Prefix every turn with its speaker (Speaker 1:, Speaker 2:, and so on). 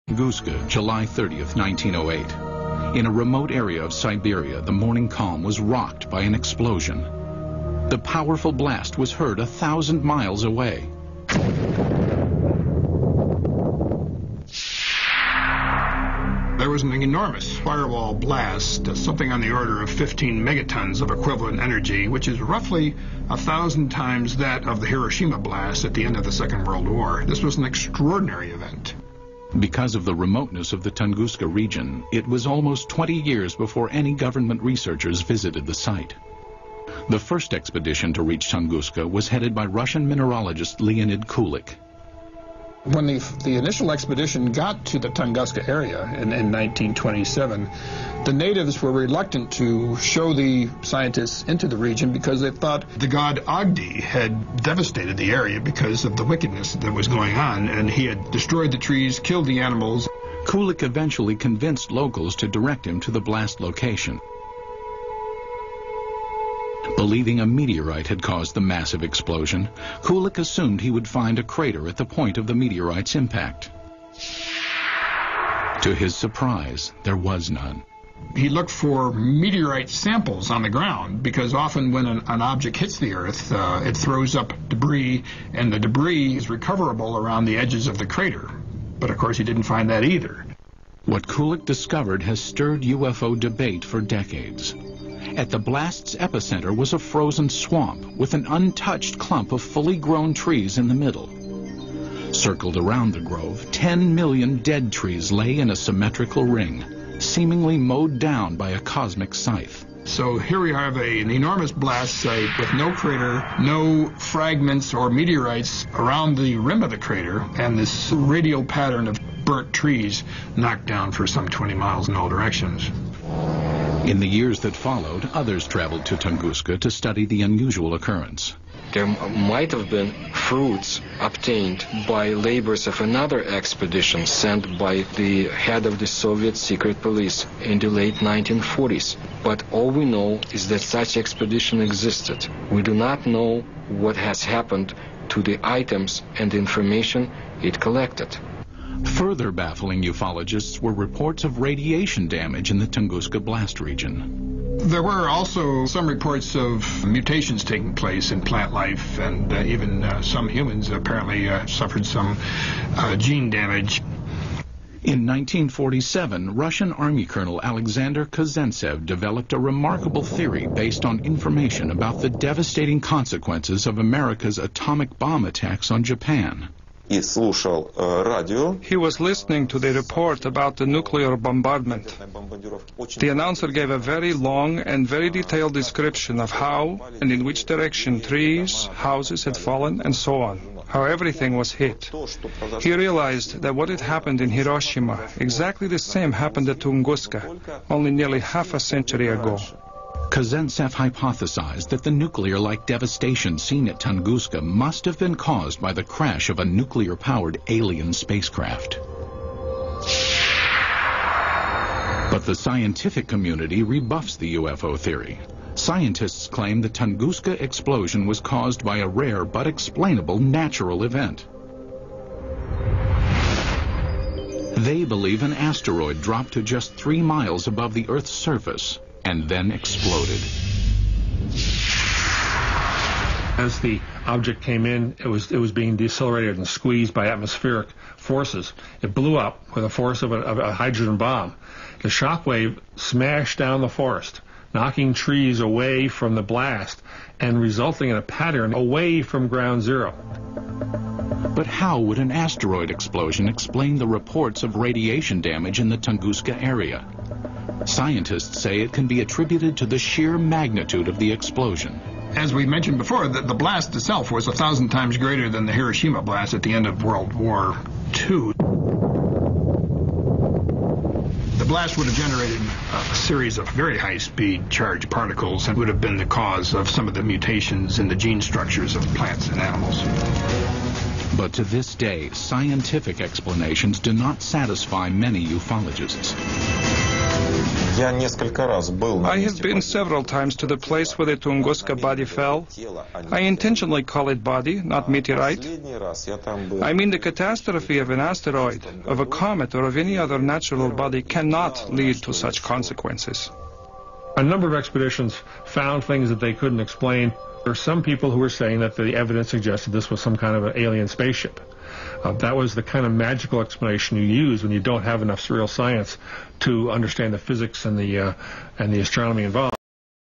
Speaker 1: Tunguska, July 30th, 1908. In a remote area of Siberia, the morning calm was rocked by an explosion. The powerful blast was heard 1,000 miles away.
Speaker 2: There was an enormous firewall blast, something on the order of 15 megatons of equivalent energy, which is roughly 1,000 times that of the Hiroshima blast at the end of the Second World War. This was an extraordinary event.
Speaker 1: Because of the remoteness of the Tunguska region, it was almost 20 years before any government researchers visited the site. The first expedition to reach Tunguska was headed by Russian mineralogist Leonid Kulik.
Speaker 2: When the initial expedition got to the Tunguska area in 1927, the natives were reluctant to show the scientists into the region because they thought the god Agdi had devastated the area because of the wickedness that was going on, and he had destroyed the trees, killed the animals.
Speaker 1: Kulik eventually convinced locals to direct him to the blast location. Believing a meteorite had caused the massive explosion, Kulik assumed he would find a crater at the point of the meteorite's impact. To his surprise, there was none.
Speaker 2: He looked for meteorite samples on the ground because often when an object hits the Earth, it throws up debris, and the debris is recoverable around the edges of the crater. But of course he didn't find that either.
Speaker 1: What Kulik discovered has stirred UFO debate for decades. At the blast's epicenter was a frozen swamp with an untouched clump of fully grown trees in the middle. Circled around the grove, 10 million dead trees lay in a symmetrical ring, seemingly mowed down by a cosmic scythe.
Speaker 2: So here we have an enormous blast site with no crater, no fragments or meteorites around the rim of the crater, and this radial pattern of burnt trees knocked down for some 20 miles in all directions.
Speaker 1: In the years that followed, others traveled to Tunguska to study the unusual occurrence.
Speaker 3: There might have been fruits obtained by labors of another expedition sent by the head of the Soviet secret police in the late 1940s. But all we know is that such expedition existed. We do not know what has happened to the items and the information it collected.
Speaker 1: Further baffling ufologists were reports of radiation damage in the Tunguska blast region.
Speaker 2: There were also some reports of mutations taking place in plant life, and even some humans apparently suffered some gene damage.
Speaker 1: In 1947, Russian Army Colonel Alexander Kazantsev developed a remarkable theory based on information about the devastating consequences of America's atomic bomb attacks on Japan.
Speaker 4: He was listening to the report about the nuclear bombardment. The announcer gave a very long and very detailed description of how and in which direction trees, houses had fallen, and so on, how everything was hit. He realized that what had happened in Hiroshima, exactly the same happened at Tunguska, only nearly half a century ago.
Speaker 1: Kazantsev hypothesized that the nuclear-like devastation seen at Tunguska must have been caused by the crash of a nuclear-powered alien spacecraft. But the scientific community rebuffs the UFO theory. Scientists claim the Tunguska explosion was caused by a rare but explainable natural event. They believe an asteroid dropped to just 3 miles above the Earth's surface and then exploded.
Speaker 5: As the object came in, it was being decelerated and squeezed by atmospheric forces. It blew up with the force of a hydrogen bomb. The shock wave smashed down the forest, knocking trees away from the blast and resulting in a pattern away from ground zero.
Speaker 1: But how would an asteroid explosion explain the reports of radiation damage in the Tunguska area? Scientists say it can be attributed to the sheer magnitude of the explosion.
Speaker 2: As we mentioned before, the blast itself was 1,000 times greater than the Hiroshima blast at the end of World War II. The blast would have generated a series of very high-speed charged particles and would have been the cause of some of the mutations in the gene structures of plants and animals.
Speaker 1: But to this day, scientific explanations do not satisfy many ufologists.
Speaker 4: I have been several times to the place where the Tunguska body fell. I intentionally call it body, not meteorite. I mean, the catastrophe of an asteroid, of a comet, or of any other natural body cannot lead to such consequences.
Speaker 5: A number of expeditions found things that they couldn't explain. There are some people who were saying that the evidence suggested this was some kind of an alien spaceship. That was the kind of magical explanation you use when you don't have enough real science to understand the physics and the astronomy involved.